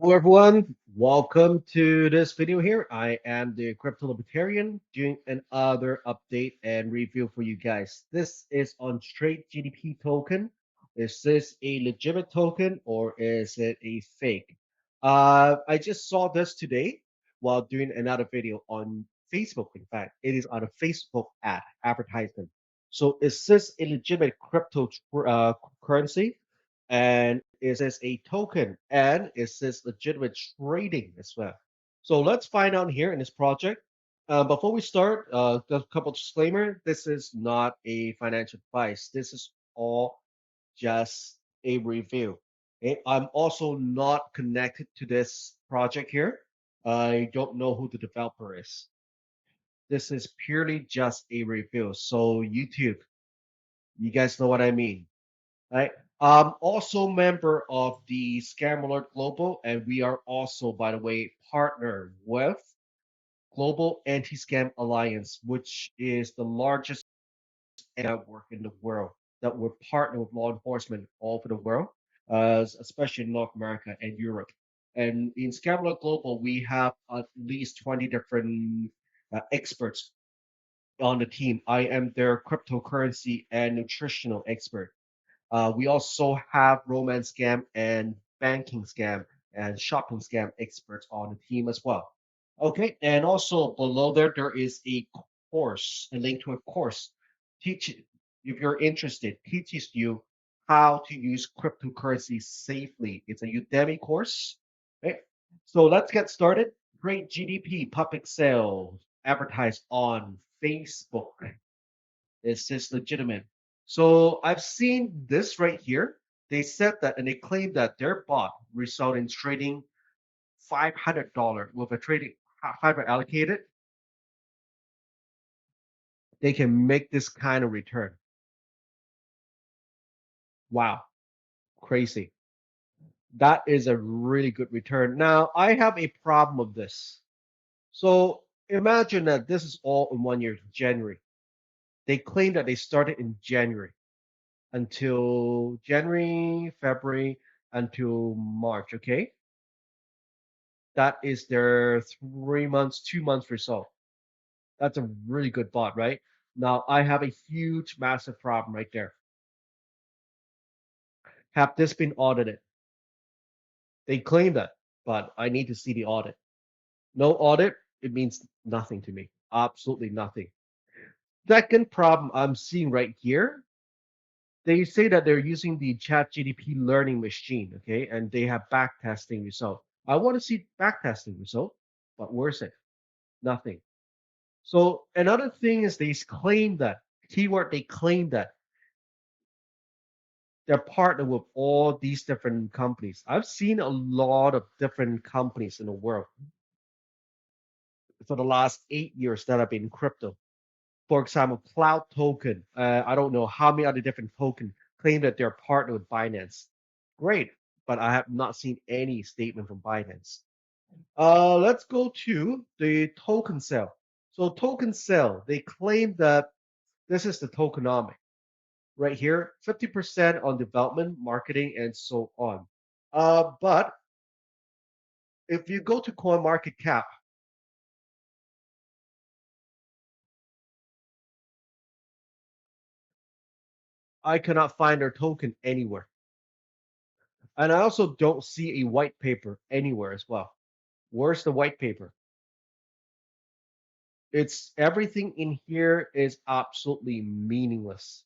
Hello everyone, welcome to this video here. I am the Crypto Libertarian doing another update and review for you guys. This is on Straight GDP token. Is this a legitimate token or is it a fake? I just saw this today while doing another video on Facebook. In fact, it is on a Facebook ad advertisement. So is this a legitimate crypto currency? And is this a token? And is this legitimate trading as well? So let's find out here in this project. Before we start, a couple disclaimer. This is not a financial advice. This is all just a review. Okay? I'm also not connected to this project here. I don't know who the developer is. This is purely just a review. So YouTube, you guys know what I mean. Right? I'm also member of the Scam Alert Global, and we are also, by the way, partner with Global Anti-Scam Alliance, which is the largest network in the world that we're partner with law enforcement all over the world, especially in North America and Europe. And in Scam Alert Global, we have at least 20 different experts on the team. I am their cryptocurrency and nutritional expert. We also have romance scam and banking scam and shopping scam experts on the team as well. Okay, and also below there is a course, a link to a course. Teach if you're interested, teaches you how to use cryptocurrency safely. It's a Udemy course. Okay, so let's get started. Great GDP public sale advertised on Facebook. Is this legitimate? So I've seen this right here. They said that and they claim that their bot result in trading $500 with a trading fiber allocated. They can make this kind of return. Wow, crazy. That is a really good return. Now I have a problem with this. So imagine that this is all in 1 year, January. They claim that they started in January until January, February, until March. Okay. That is their 3 months, 2 months result. That's a really good bot, right? Now I have a huge, massive problem right there. Have this been audited? They claim that, but I need to see the audit. No audit, it means nothing to me. Absolutely nothing. Second problem I'm seeing right here, they say that they're using the ChatGPT learning machine, okay, and they have backtesting result. I want to see backtesting result, but where's it? Nothing. So another thing is they claim that keyword they claim that they're partnered with all these different companies. I've seen a lot of different companies in the world for the last 8 years that have been in crypto. For example, Cloud Token. I don't know how many other different token claim that they're partnered with Binance. Great, but I have not seen any statement from Binance. Let's go to the token sale. So token sale, they claim that this is the tokenomic right here, 50% on development, marketing, and so on. But if you go to CoinMarketCap, I cannot find their token anywhere. And I also don't see a white paper anywhere as well. Where's the white paper? It's everything in here is absolutely meaningless.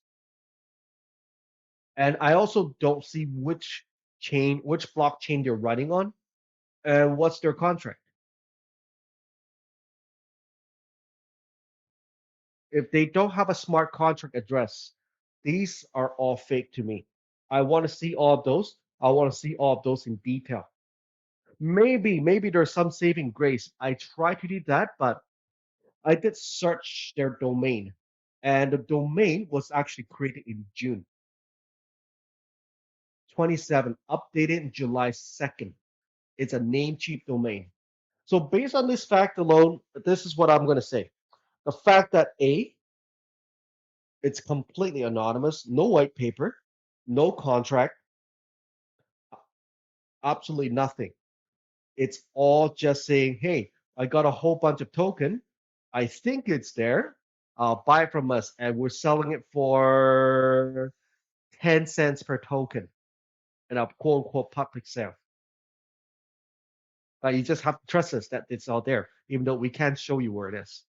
And I also don't see which chain, which blockchain they're running on, and what's their contract. If they don't have a smart contract address, these are all fake to me. I want to see all of those. I want to see all of those in detail. Maybe there's some saving grace. I tried to do that, but I did search their domain, and the domain was actually created in June 27, updated in July 2nd. It's a name cheap domain. So based on this fact alone, this is what I'm going to say. The fact that A, it's completely anonymous, no white paper, no contract, absolutely nothing. It's all just saying, hey, I got a whole bunch of token. I think it's there. Buy it from us, and we're selling it for 10 cents per token in a quote unquote public sale. But you just have to trust us that it's all there, even though we can't show you where it is.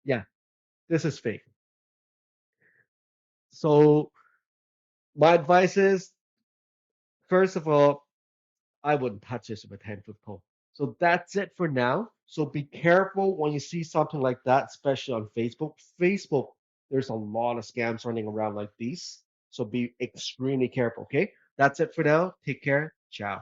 Yeah, this is fake. So my advice is, first of all, I wouldn't touch this with a 10-foot pole. So that's it for now. So be careful when you see something like that, especially on Facebook. Facebook, there's a lot of scams running around like these. So be extremely careful, okay? That's it for now. Take care. Ciao.